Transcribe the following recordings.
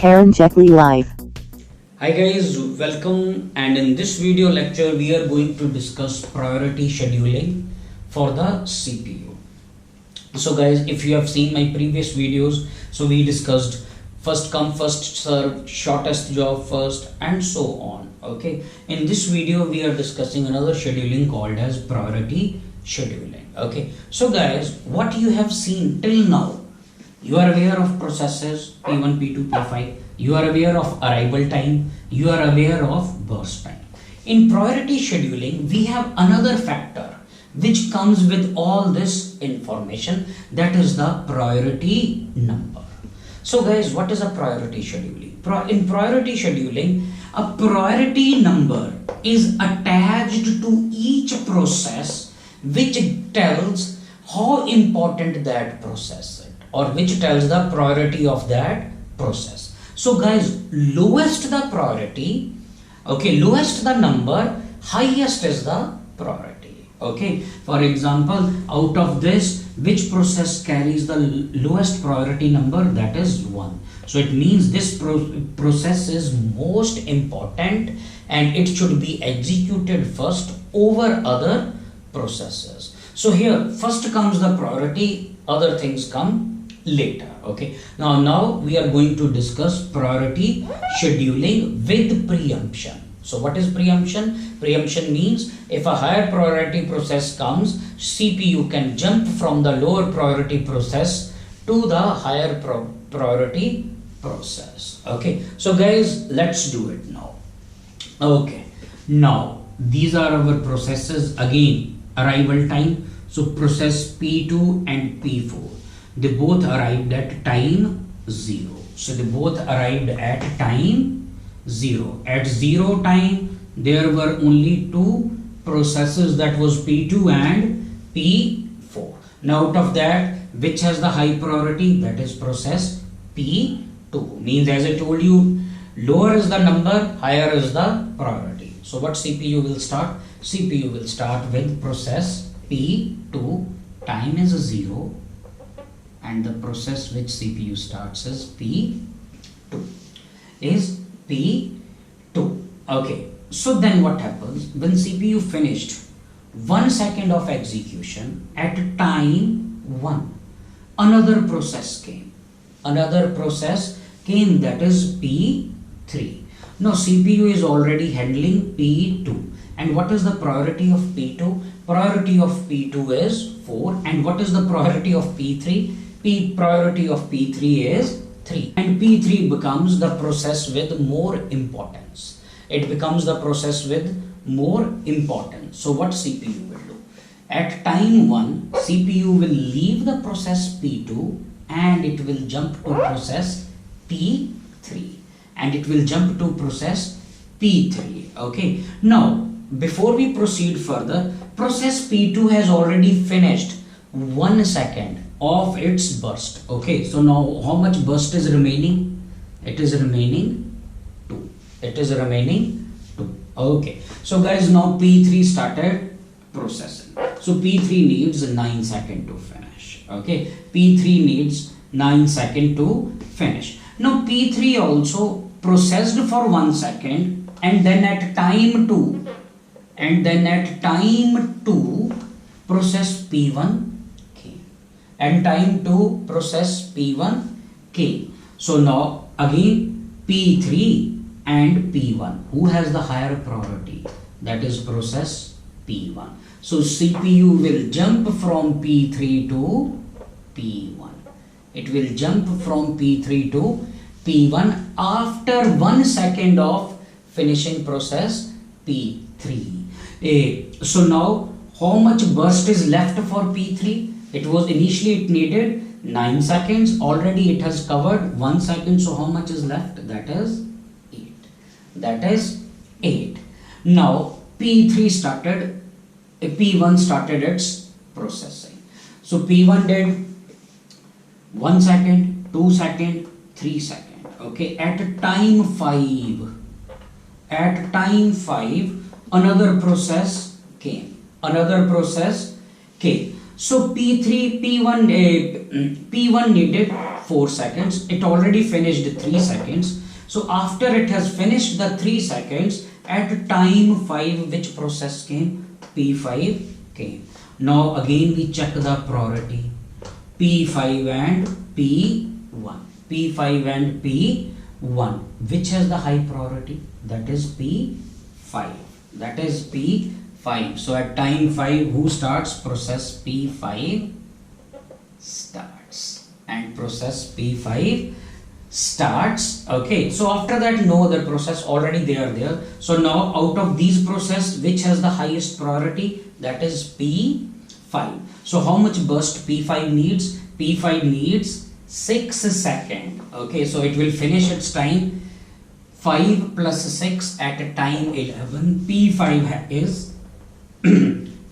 Karanjetlilive. Hi guys, welcome, and in this video lecture we are going to discuss priority scheduling for the CPU. So guys, if you have seen my previous videos, so we discussed first come first serve, shortest job first, and so on. Okay, in this video we are discussing another scheduling called as priority scheduling. Okay, so guys, what you have seen till now, you are aware of processes P1, P2, P5. You are aware of arrival time. You are aware of burst time. In priority scheduling, we have another factor which comes with all this information, that is the priority number. So guys, what is a priority scheduling? In priority scheduling, a priority number is attached to each process which tells how important that process is, or which tells the priority of that process. So guys, lowest the priority, okay, lowest the number, highest is the priority. Okay, for example, out of this, which process carries the lowest priority number? That is 1. So it means this process is most important and it should be executed first over other processes. So here first comes the priority, other things come later. Okay, now we are going to discuss priority scheduling with preemption. So what is preemption? Preemption means if a higher priority process comes, CPU can jump from the lower priority process to the higher priority process. Okay, so guys, let's do it now. Okay, now these are our processes. Again, arrival time. So process P2 and P4, they both arrived at time 0. So they both arrived at time 0. At 0 time, there were only two processes, that was P2 and P4. Now out of that, which has the high priority? That is process P2. Means, as I told you, lower is the number, higher is the priority. So what CPU will start? CPU will start with process P2, time is 0, and the process which CPU starts is P2. Okay, so then what happens when CPU finished 1 second of execution at time 1? Another process came. That is P3. Now CPU is already handling P2. And what is the priority of P2? Priority of P2 is 4. And what is the priority of P3? Priority of P3 is 3. And P3 becomes the process with more importance. It becomes the process with more importance. So what CPU will do? At time 1, CPU will leave the process P2 and it will jump to process P3. And it will jump to process P3. Okay. Now, before we proceed further, process P2 has already finished 1 second of its burst. Okay, so now how much burst is remaining? It is remaining 2. Okay, so guys, now P3 started processing. So P3 needs 9 seconds to finish. Okay, P3 needs 9 seconds to finish. Now P3 also processed for 1 second, and then at time 2, process P1 came, and time 2 process P1 came. So now again P3 and P1, who has the higher priority? That is process P1. So CPU will jump from P3 to P1. It will jump from P3 to P1 after 1 second of finishing process P3. So now how much burst is left for P3? It was initially it needed 9 seconds. Already it has covered 1 second. So how much is left? That is 8. Now P1 started its processing. So P1 did 1 second, 2 second, 3 second. Okay, at time 5, another process came. So P1 needed 4 seconds. It already finished 3 seconds. So after it has finished the 3 seconds, at time 5, which process came? P5 came. Now again we check the priority. P5 and P1. P5 and P1. Which has the high priority? That is P5. That is P5. So at time 5, who starts? Process P5 starts. And process P5 starts. Okay, so after that, no other process, already they are there. So now out of these process, which has the highest priority? That is P5. So how much burst P5 needs? P5 needs 6 seconds. Okay, so it will finish its time 5 plus 6 at a time 11. P5 is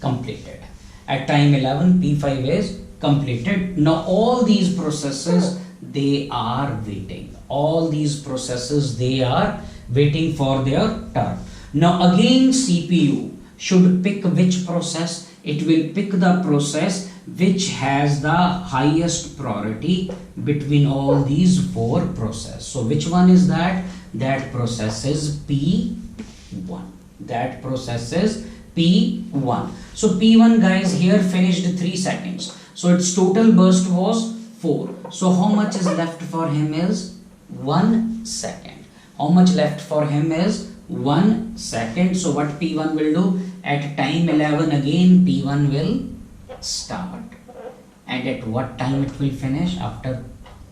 completed. At time 11, P5 is completed. Now all these processes, they are waiting. All these processes, they are waiting for their turn. Now again CPU should pick which process. It will pick the process which has the highest priority between all these 4 processes. So which one is that? That process is P1. That process is P1. So P1, guys, here finished 3 seconds. So its total burst was 4. So how much is left for him is 1 second. How much left for him is 1 second. So what P1 will do? At time 11 again P1 will start. And at what time it will finish? After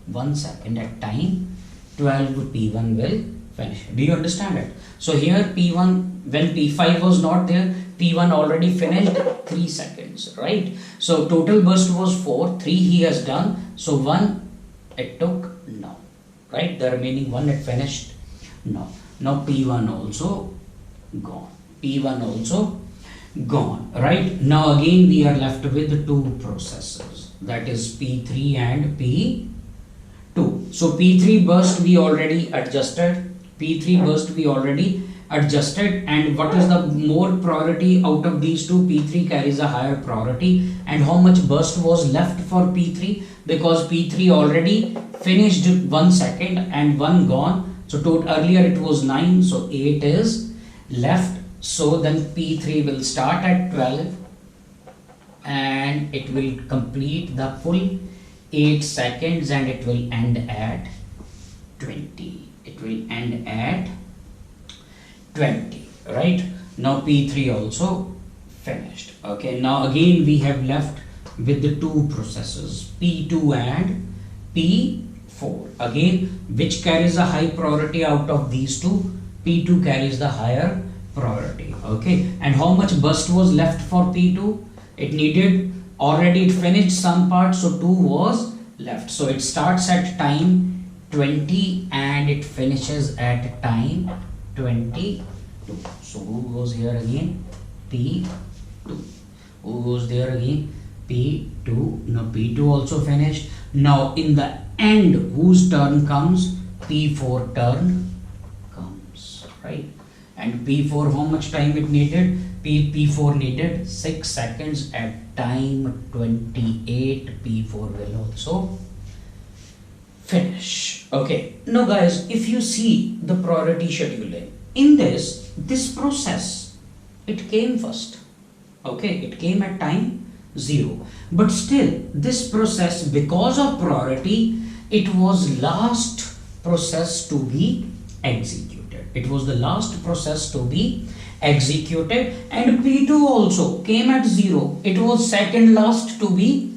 1 second. At time 12 P1 will finish. Do you understand it? So here P1, when P5 was not there, P1 already finished 3 seconds, right? So total burst was 4, 3 he has done. So 1 it took, no, right? The remaining 1 it finished, no. Now P1 also gone. P1 also gone, right? Now again we are left with 2 processes, that is P3 and P2. So P3 burst we already adjusted. P3 burst we already adjusted, and what is the more priority out of these 2? P3 carries a higher priority. And how much burst was left for P3? Because P3 already finished 1 second and 1 gone. So earlier it was 9, so 8 is left. So then P3 will start at 12 and it will complete the full 8 seconds and it will end at 20. It will end at 20, right? Now P3 also finished. Okay, now again we have left with the 2 processes, P2 and P4. Again, which carries a high priority out of these 2? P2 carries the higher priority. Okay, and how much burst was left for P2? It needed, already it finished some part, so 2 was left. So it starts at time 20 and it finishes at time 22. So who goes here again? P2. Who goes there again? P2. Now P2 also finished. Now in the end, whose turn comes? P4 turn comes, right? And P4, how much time it needed? P4 needed 6 seconds. At time 28, P4 will also finish. Okay, now guys, if you see the priority scheduling, in this process, it came first. Okay, it came at time 0. But still, this process, because of priority, it was last process to be executed. It was the last process to be executed, and P2 also came at 0. It was second last to be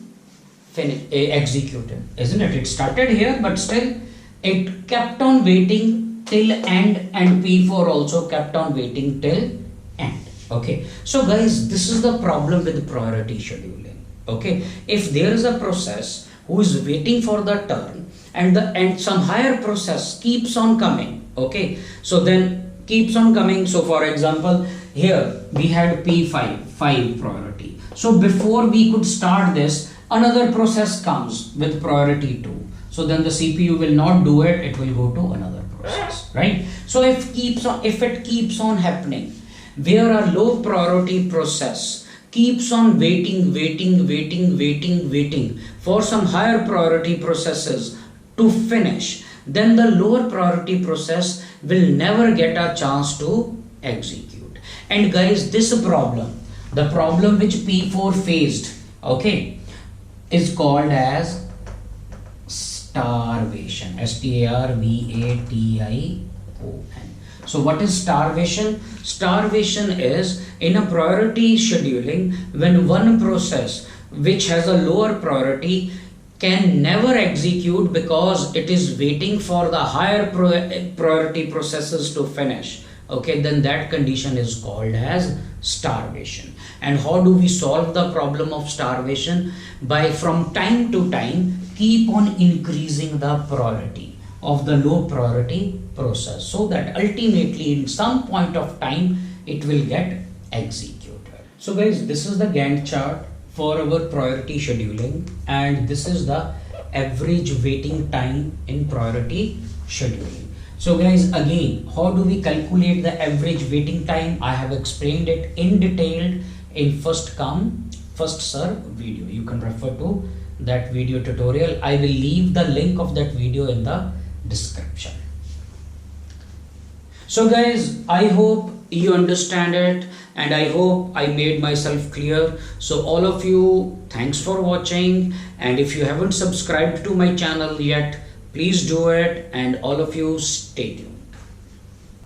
executed, isn't it? It started here, but still it kept on waiting till end, and P4 also kept on waiting till end. Okay, so guys, this is the problem with priority scheduling. Okay, if there is a process who is waiting for the turn and some higher process keeps on coming, okay, so then keeps on coming. So for example, here we had P5 priority. So before we could start this, another process comes with priority 2. So then the CPU will not do it, it will go to another process, right? So if it keeps on happening, where a low priority process keeps on waiting for some higher priority processes to finish, then the lower priority process will never get a chance to execute. And guys, this problem, the problem which P4 faced, okay, is called as starvation. Starvation. So what is starvation? Starvation is in a priority scheduling when one process which has a lower priority can never execute because it is waiting for the higher priority processes to finish. Okay, then that condition is called as starvation. And how do we solve the problem of starvation? By from time to time keep on increasing the priority of the low priority process, so that ultimately in some point of time it will get executed. So guys, this is the Gantt chart for our priority scheduling, and this is the average waiting time in priority scheduling. So guys, again, how do we calculate the average waiting time? I have explained it in detail in first come first serve video. You can refer to that video tutorial. I will leave the link of that video in the description. So guys, I hope you understand it, and I hope I made myself clear. So all of you, thanks for watching, and if you haven't subscribed to my channel yet, please do it, and all of you stay tuned.